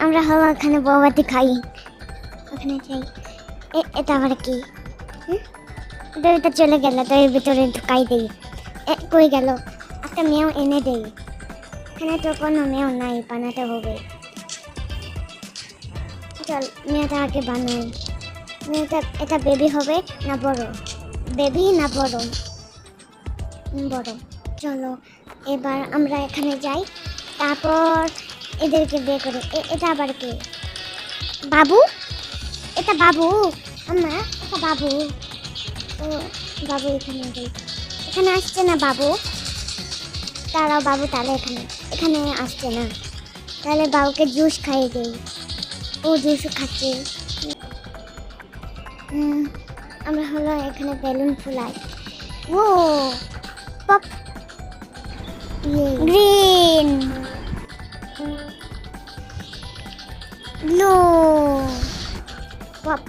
আমরা হলো ওখানে বৌভাতি খাই, ওখানে যাই। এটা আবার কি? দড়িটা চলে গেল, দড়ির ভিতরে ঢুকাই দিই। কই গেল? একটা মেয়েও এনে দেই। এখানে তো কোনো মেয়েও নাই, বানাতে হবে। চল মেয়েটা আগে বানাই। মেয়েটা এটা বেবি হবে না বড়? বেবি না বড়? বড়। চলো এবার আমরা এখানে যাই, তারপর এদেরকে বের করি। এটা আবার কি? বাবু? এটা বাবু? আম্মা এটা বাবু? ও বাবু এখানে যাই। এখানে আসছে না বাবু? তারাও বাবু তাহলে এখানে আসছে না, তাহলে বাবুকে জুস খাইয়ে দেই। ও জুসও খাচ্ছে। আমরা হলো এখানে বেলুন ফুলাই। ও পপ গ্রিন ব্লু পপ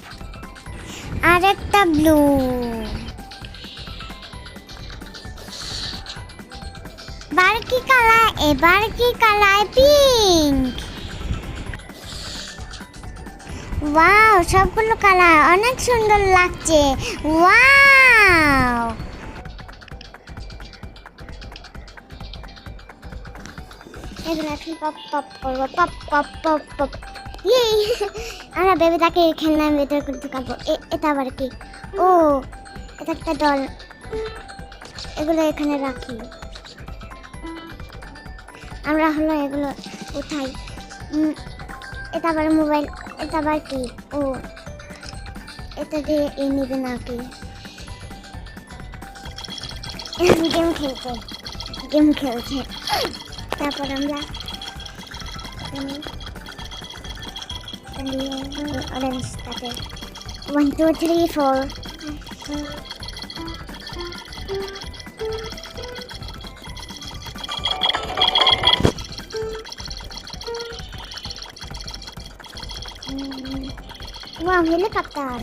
আর একটা ব্লু। এবার কি কালার? পিঙ্ক। ওয়াও, সবগুলো কালার অনেক সুন্দর লাগছে। ওয়াও, এগুলো এখন পপ পপ করবো। Pop pop pop pop. ইয়ে, আমরা বেবিটাকে খেলনার ভেতরে করে ঢুকাবো। এটা আবার কি? ও এটা একটা ডল। এগুলো এখানে রাখি। আমরা হলো এগুলো উঠাই। এটা আবার মোবাইল। এটা আবার কি? ও এটা দিয়ে নিবে নাকি? গেম খেলছে। তারপর আমরা অরেঞ্জটাকে 1 2 3 4 wow, helicopter.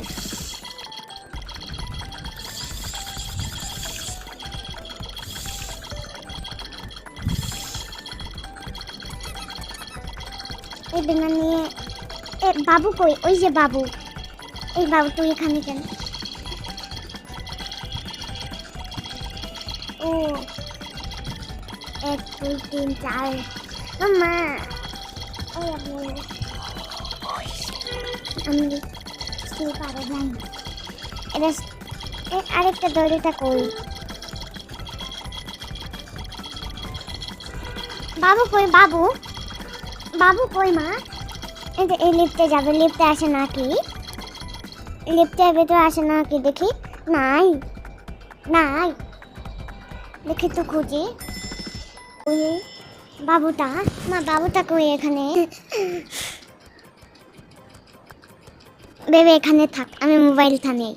এই বেঙ্গা নিয়ে বাবু কই? ওই যে বাবু। এই বাবু তুই এখানে কেন? ও 1 2 3 4 মামা। ওই আমি পারে যাই। এটা আরেকটা দড়িটা কই? বাবু কই? বাবু বাবু কই মা? এই লিফটে যাবে। লিফটে আসে নাকি? লিফটের ভেতরে আসে নাকি? দেখি। নাই নাই, দেখি তো খুঁজি। ওই বাবুটা, মা বাবুটা কই এখানে? বেবি এখানে থাক, আমি মোবাইল থামে।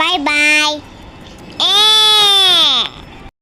Bye bye.